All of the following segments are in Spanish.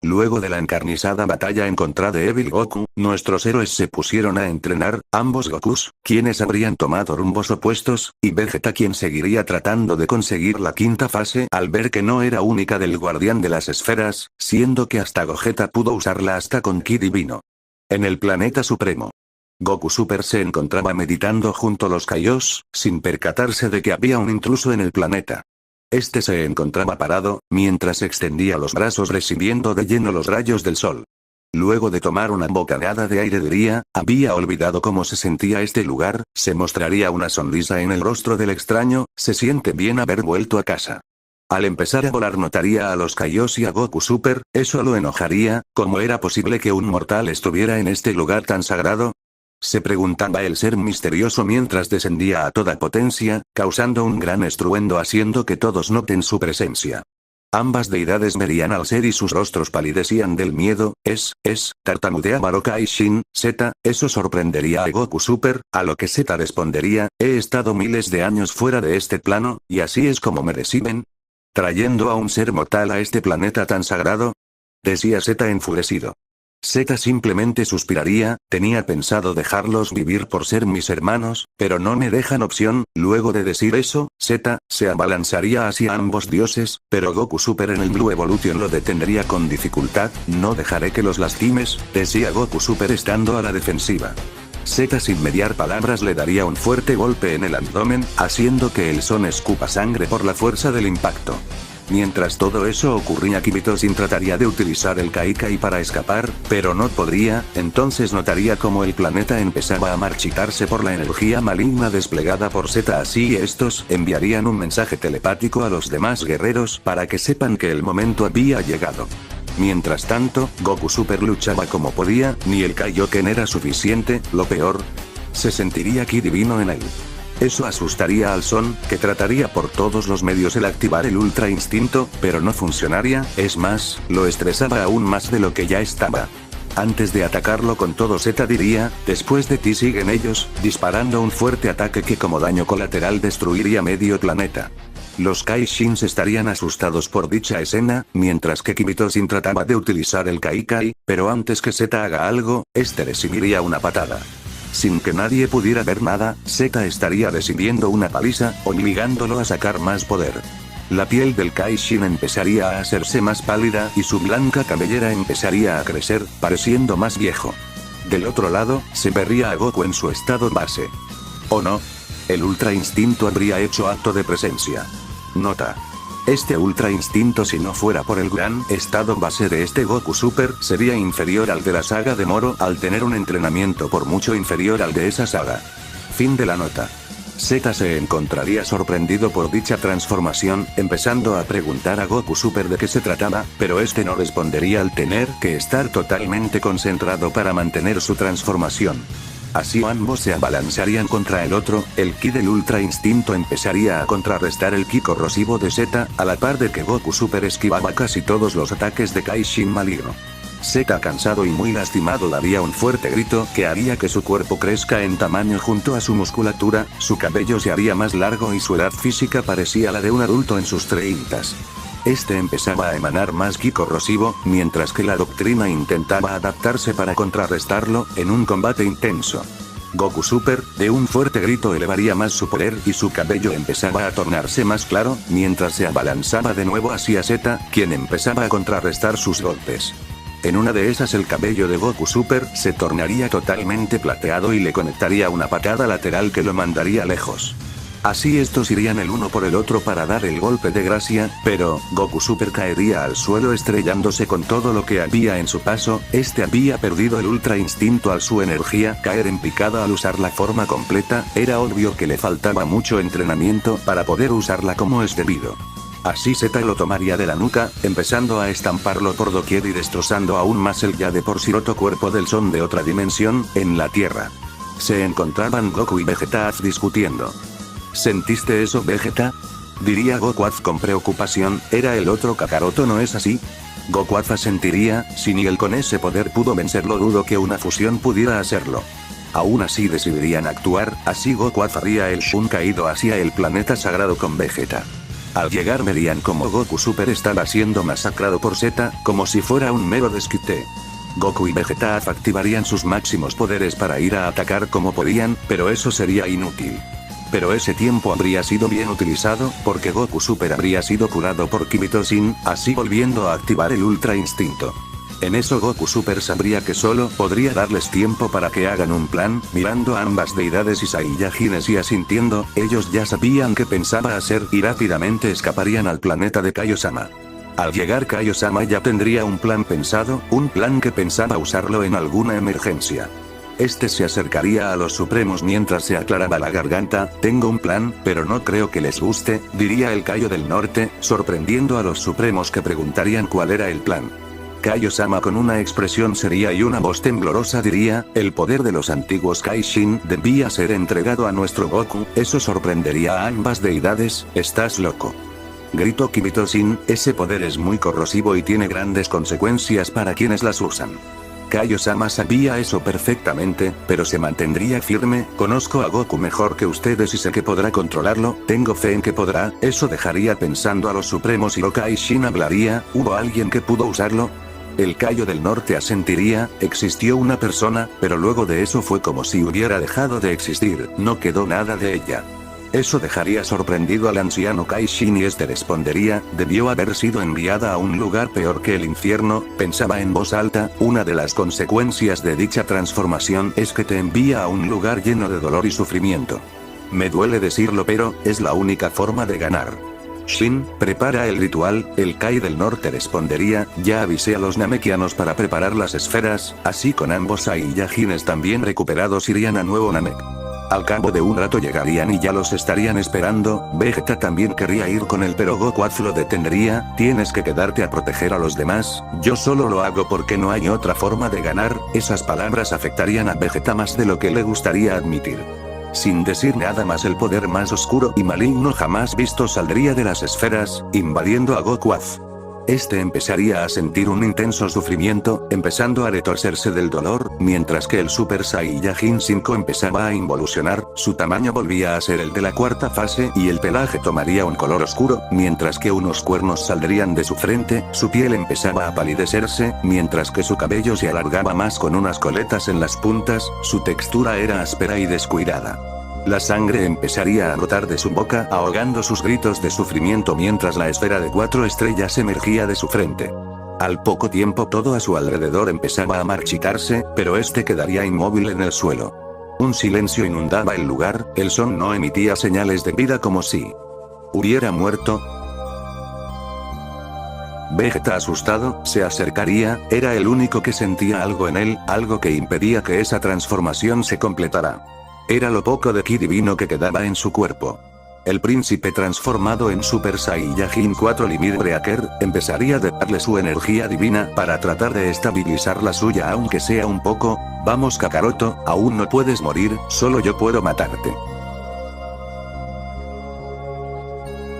Luego de la encarnizada batalla en contra de Evil Goku, nuestros héroes se pusieron a entrenar, ambos Gokus, quienes habrían tomado rumbos opuestos, y Vegeta quien seguiría tratando de conseguir la quinta fase al ver que no era única del guardián de las esferas, siendo que hasta Gogeta pudo usarla hasta con Ki divino. En el planeta supremo, Goku Super se encontraba meditando junto a los Kaiosh, sin percatarse de que había un intruso en el planeta. Este se encontraba parado, mientras extendía los brazos recibiendo de lleno los rayos del sol. Luego de tomar una bocanada de aire diría, había olvidado cómo se sentía este lugar, se mostraría una sonrisa en el rostro del extraño, se siente bien haber vuelto a casa. Al empezar a volar notaría a los Kaiosh y a Goku Super, eso lo enojaría, ¿cómo era posible que un mortal estuviera en este lugar tan sagrado? Se preguntaba el ser misterioso mientras descendía a toda potencia, causando un gran estruendo haciendo que todos noten su presencia. Ambas deidades verían al ser y sus rostros palidecían del miedo, tartamudeaba Rokai Shin, Z, eso sorprendería a Goku Super, a lo que Z respondería, he estado miles de años fuera de este plano, y así es como me reciben. ¿Trayendo a un ser mortal a este planeta tan sagrado? Decía Z enfurecido. Z simplemente suspiraría, tenía pensado dejarlos vivir por ser mis hermanos, pero no me dejan opción. Luego de decir eso, Z se abalanzaría hacia ambos dioses, pero Goku Super en el Blue Evolution lo detendría con dificultad, no dejaré que los lastimes, decía Goku Super estando a la defensiva. Z sin mediar palabras le daría un fuerte golpe en el abdomen, haciendo que el Son escupa sangre por la fuerza del impacto. Mientras todo eso ocurría Kibitosin trataría de utilizar el Kaikai para escapar, pero no podría, entonces notaría como el planeta empezaba a marchitarse por la energía maligna desplegada por Z así estos enviarían un mensaje telepático a los demás guerreros para que sepan que el momento había llegado. Mientras tanto, Goku Super luchaba como podía, ni el Kaioken era suficiente, lo peor, se sentiría Ki divino en él. Eso asustaría al Son, que trataría por todos los medios el activar el Ultra Instinto, pero no funcionaría, es más, lo estresaba aún más de lo que ya estaba. Antes de atacarlo con todo Z diría, después de ti siguen ellos, disparando un fuerte ataque que como daño colateral destruiría medio planeta. Los Kaishins estarían asustados por dicha escena, mientras que Kibitosin trataba de utilizar el Kaikai, pero antes que Z haga algo, este recibiría una patada. Sin que nadie pudiera ver nada, Z estaría recibiendo una paliza, obligándolo a sacar más poder. La piel del Kaishin empezaría a hacerse más pálida y su blanca cabellera empezaría a crecer, pareciendo más viejo. Del otro lado, se vería a Goku en su estado base. ¿O no? El Ultra Instinto habría hecho acto de presencia. Nota. Este Ultra Instinto si no fuera por el gran estado base de este Goku Super sería inferior al de la saga de Moro al tener un entrenamiento por mucho inferior al de esa saga. Fin de la nota. Z se encontraría sorprendido por dicha transformación, empezando a preguntar a Goku Super de qué se trataba, pero este no respondería al tener que estar totalmente concentrado para mantener su transformación. Así ambos se abalanzarían contra el otro, el ki del Ultra Instinto empezaría a contrarrestar el ki corrosivo de Z, a la par de que Goku Super esquivaba casi todos los ataques de Kaishin maligno. Z cansado y muy lastimado daría un fuerte grito que haría que su cuerpo crezca en tamaño junto a su musculatura, su cabello se haría más largo y su edad física parecía la de un adulto en sus treintas. Este empezaba a emanar más ki corrosivo, mientras que la doctrina intentaba adaptarse para contrarrestarlo, en un combate intenso. Goku Super, de un fuerte grito elevaría más su poder y su cabello empezaba a tornarse más claro, mientras se abalanzaba de nuevo hacia Z, quien empezaba a contrarrestar sus golpes. En una de esas el cabello de Goku Super se tornaría totalmente plateado y le conectaría una patada lateral que lo mandaría lejos. Así estos irían el uno por el otro para dar el golpe de gracia, pero Goku Super caería al suelo estrellándose con todo lo que había en su paso, este había perdido el Ultra Instinto al su energía caer en picada al usar la forma completa, era obvio que le faltaba mucho entrenamiento para poder usarla como es debido. Así Z lo tomaría de la nuca, empezando a estamparlo por doquier y destrozando aún más el ya de por sí roto cuerpo del Son de otra dimensión, en la Tierra. Se encontraban Goku y Vegeta discutiendo. ¿Sentiste eso, Vegeta? Diría Goku con preocupación, era el otro Kakaroto, ¿no es así? Goku sentiría, si ni él con ese poder pudo vencerlo dudo que una fusión pudiera hacerlo. Aún así decidirían actuar, así Goku haría el Shun caído hacia el planeta sagrado con Vegeta. Al llegar verían como Goku Super estaba siendo masacrado por Z, como si fuera un mero desquite. Goku y Vegeta activarían sus máximos poderes para ir a atacar como podían, pero eso sería inútil. Pero ese tiempo habría sido bien utilizado, porque Goku Super habría sido curado por Kirito-Shin, así volviendo a activar el Ultra Instinto. En eso Goku Super sabría que solo podría darles tiempo para que hagan un plan, mirando a ambas deidades y Saiyajines y asintiendo, ellos ya sabían qué pensaba hacer y rápidamente escaparían al planeta de Kaiosama. Al llegar Kaiosama ya tendría un plan pensado, un plan que pensaba usarlo en alguna emergencia. Este se acercaría a los Supremos mientras se aclaraba la garganta, tengo un plan, pero no creo que les guste, diría el Kaio del Norte, sorprendiendo a los Supremos que preguntarían cuál era el plan. Kaiosama con una expresión seria y una voz temblorosa diría, el poder de los antiguos Kaishin debía ser entregado a nuestro Goku, eso sorprendería a ambas deidades, estás loco. Gritó Kirito-Shin, ese poder es muy corrosivo y tiene grandes consecuencias para quienes las usan. Kaiosama sabía eso perfectamente, pero se mantendría firme, conozco a Goku mejor que ustedes y sé que podrá controlarlo, tengo fe en que podrá, eso dejaría pensando a los Supremos y lo Kaishin hablaría, ¿hubo alguien que pudo usarlo? El Kaio del Norte asentiría, existió una persona, pero luego de eso fue como si hubiera dejado de existir, no quedó nada de ella. Eso dejaría sorprendido al anciano Kaishin y este respondería, debió haber sido enviada a un lugar peor que el infierno, pensaba en voz alta, una de las consecuencias de dicha transformación es que te envía a un lugar lleno de dolor y sufrimiento. Me duele decirlo pero, es la única forma de ganar. Shin, prepara el ritual, el Kai del Norte respondería, ya avisé a los Namekianos para preparar las esferas, así con ambos Saiyajines también recuperados irían a Nuevo Namek. Al cabo de un rato llegarían y ya los estarían esperando, Vegeta también querría ir con él pero Goku lo detendría, tienes que quedarte a proteger a los demás, yo solo lo hago porque no hay otra forma de ganar, esas palabras afectarían a Vegeta más de lo que le gustaría admitir. Sin decir nada más el poder más oscuro y maligno jamás visto saldría de las esferas, invadiendo a Goku. Este empezaría a sentir un intenso sufrimiento, empezando a retorcerse del dolor, mientras que el Super Saiyajin 5 empezaba a involucionar, su tamaño volvía a ser el de la cuarta fase y el pelaje tomaría un color oscuro, mientras que unos cuernos saldrían de su frente, su piel empezaba a palidecerse, mientras que su cabello se alargaba más con unas coletas en las puntas, su textura era áspera y descuidada. La sangre empezaría a brotar de su boca ahogando sus gritos de sufrimiento mientras la esfera de 4 estrellas emergía de su frente. Al poco tiempo todo a su alrededor empezaba a marchitarse, pero este quedaría inmóvil en el suelo. Un silencio inundaba el lugar, el Son no emitía señales de vida como si hubiera muerto. Vegeta asustado, se acercaría, era el único que sentía algo en él, algo que impedía que esa transformación se completara. Era lo poco de ki divino que quedaba en su cuerpo. El príncipe transformado en Super Saiyajin 4 Limit Breaker, empezaría a darle su energía divina para tratar de estabilizar la suya aunque sea un poco, vamos Kakaroto, aún no puedes morir, solo yo puedo matarte.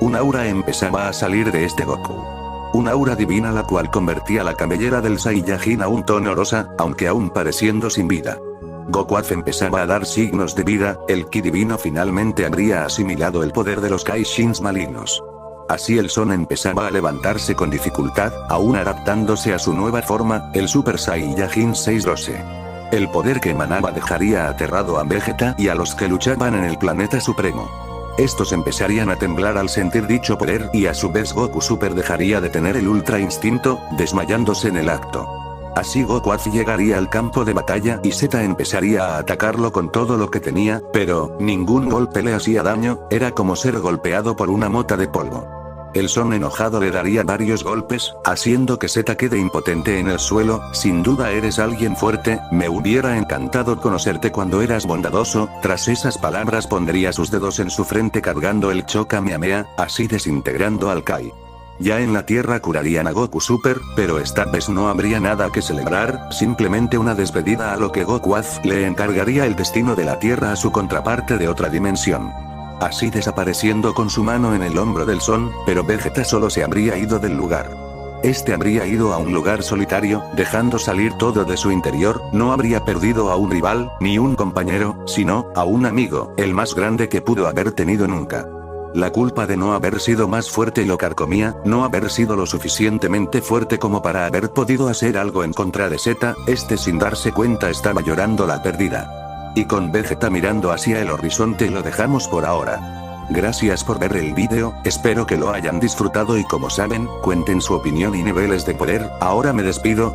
Un aura empezaba a salir de este Goku. Un aura divina la cual convertía la cabellera del Saiyajin a un tono rosa, aunque aún pareciendo sin vida. Goku empezaba a dar signos de vida, el ki divino finalmente habría asimilado el poder de los Kaishins malignos. Así el Son empezaba a levantarse con dificultad, aún adaptándose a su nueva forma, el Super Saiyajin 612. El poder que emanaba dejaría aterrado a Vegeta y a los que luchaban en el planeta supremo. Estos empezarían a temblar al sentir dicho poder y a su vez Goku Super dejaría de tener el Ultra Instinto, desmayándose en el acto. Así Goku llegaría al campo de batalla y Z empezaría a atacarlo con todo lo que tenía, pero ningún golpe le hacía daño, era como ser golpeado por una mota de polvo. El Son enojado le daría varios golpes, haciendo que Z quede impotente en el suelo, sin duda eres alguien fuerte, me hubiera encantado conocerte cuando eras bondadoso, tras esas palabras pondría sus dedos en su frente cargando el Chokamehameha, así desintegrando al Kai. Ya en la Tierra curarían a Goku Super, pero esta vez no habría nada que celebrar, simplemente una despedida a lo que Goku le encargaría el destino de la Tierra a su contraparte de otra dimensión. Así desapareciendo con su mano en el hombro del Son, pero Vegeta solo se habría ido del lugar. Este habría ido a un lugar solitario, dejando salir todo de su interior, no habría perdido a un rival, ni un compañero, sino a un amigo, el más grande que pudo haber tenido nunca. La culpa de no haber sido más fuerte lo carcomía, no haber sido lo suficientemente fuerte como para haber podido hacer algo en contra de Z, sin darse cuenta estaba llorando la pérdida. Y con Vegeta mirando hacia el horizonte lo dejamos por ahora. Gracias por ver el vídeo, espero que lo hayan disfrutado y como saben, cuenten su opinión y niveles de poder, ahora me despido.